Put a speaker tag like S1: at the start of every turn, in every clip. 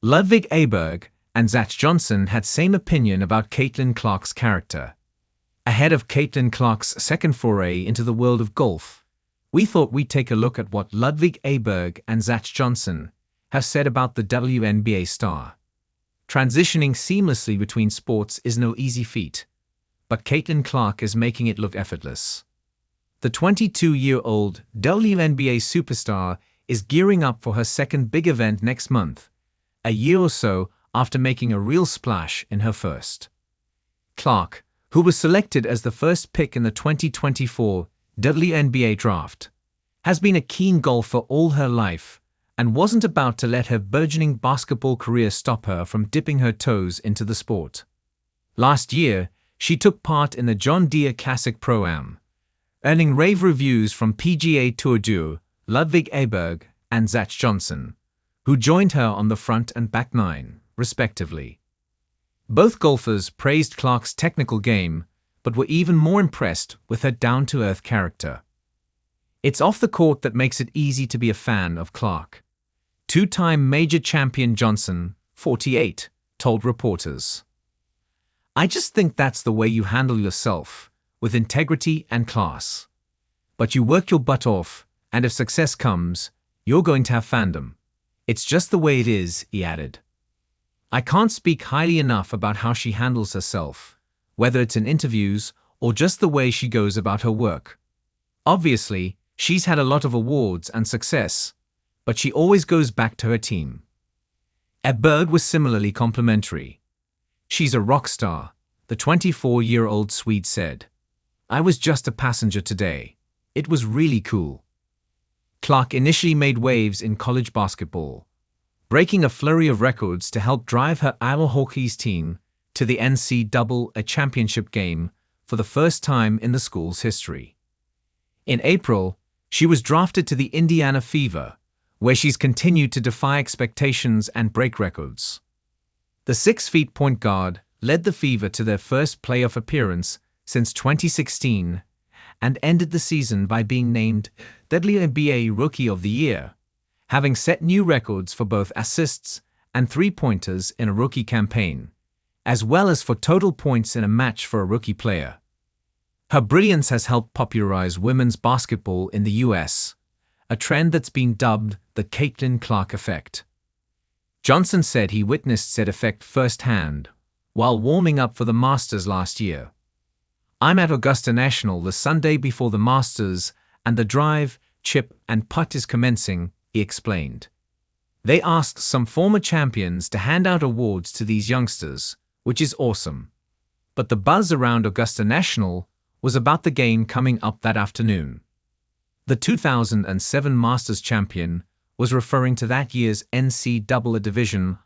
S1: Ludvig Aberg and Zach Johnson had same opinion about Caitlin Clark's character. Ahead of Caitlin Clark's second foray into the world of golf, we thought we'd take a look at what Ludvig Aberg and Zach Johnson have said about the WNBA star. Transitioning seamlessly between sports is no easy feat, but Caitlin Clark is making it look effortless. The 22-year-old WNBA superstar is gearing up for her second big event next month, a year or so after making a real splash in her first. Clark, who was selected as the first pick in the 2024 WNBA draft, has been a keen golfer all her life and wasn't about to let her burgeoning basketball career stop her from dipping her toes into the sport. Last year, she took part in the John Deere Classic Pro-Am, earning rave reviews from PGA Tour duo Ludvig Aberg and Zach Johnson, who joined her on the front and back nine, respectively. Both golfers praised Clark's technical game, but were even more impressed with her down-to-earth character. It's off the court that makes it easy to be a fan of Clark, two-time major champion Johnson, 48, told reporters. I just think that's the way you handle yourself, with integrity and class. But you work your butt off, and if success comes, you're going to have fandom. It's just the way it is, he added. I can't speak highly enough about how she handles herself, whether it's in interviews or just the way she goes about her work. Obviously, she's had a lot of awards and success, but she always goes back to her team. Aberg was similarly complimentary. She's a rock star, the 24-year-old Swede said. I was just a passenger today. It was really cool. Clark initially made waves in college basketball, breaking a flurry of records to help drive her Iowa Hawkeyes team to the NCAA championship game for the first time in the school's history. In April, she was drafted to the Indiana Fever, where she's continued to defy expectations and break records. The 6-foot point guard led the Fever to their first playoff appearance since 2016 and ended the season by being named WNBA Rookie of the Year, having set new records for both assists and three-pointers in a rookie campaign, as well as for total points in a match for a rookie player. Her brilliance has helped popularize women's basketball in the US, a trend that's been dubbed the Caitlin Clark effect. Johnson said he witnessed said effect firsthand while warming up for the Masters last year. I'm at Augusta National the Sunday before the Masters and the drive, chip, and putt is commencing, he explained. They asked some former champions to hand out awards to these youngsters, which is awesome. But the buzz around Augusta National was about the game coming up that afternoon. The 2007 Masters champion was referring to that year's NCAA Division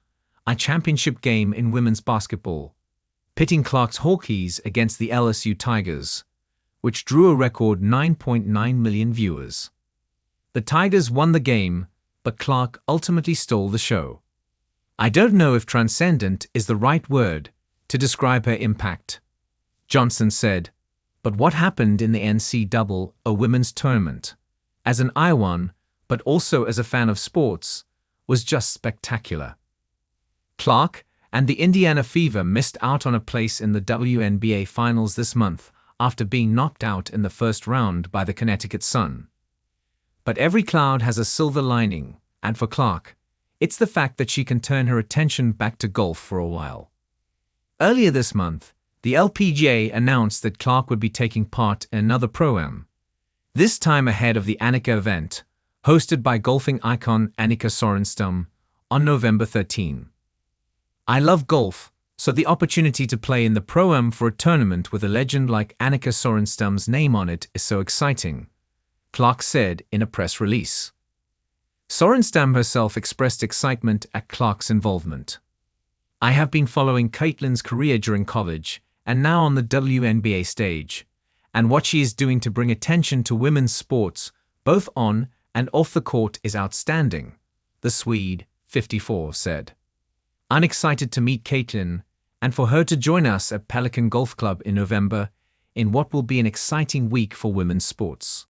S1: I championship game in women's basketball, pitting Clark's Hawkeyes against the LSU Tigers, which drew a record 9.9 million viewers. The Tigers won the game, but Clark ultimately stole the show. I don't know if transcendent is the right word to describe her impact, Johnson said, but what happened in the NCAA women's tournament, as an Iowan, but also as a fan of sports, was just spectacular. Clark and the Indiana Fever missed out on a place in the WNBA Finals this month after being knocked out in the first round by the Connecticut Sun. But every cloud has a silver lining, and for Clark, it's the fact that she can turn her attention back to golf for a while. Earlier this month, the LPGA announced that Clark would be taking part in another Pro-Am, this time ahead of the Annika event, hosted by golfing icon Annika Sorenstam, on November 13. I love golf, so the opportunity to play in the Pro-Am for a tournament with a legend like Annika Sorenstam's name on it is so exciting, Clark said in a press release. Sorenstam herself expressed excitement at Clark's involvement. I have been following Caitlin's career during college and now on the WNBA stage, and what she is doing to bring attention to women's sports, both on and off the court, is outstanding, the Swede, 54, said. I'm excited to meet Caitlin and for her to join us at Pelican Golf Club in November in what will be an exciting week for women's sports.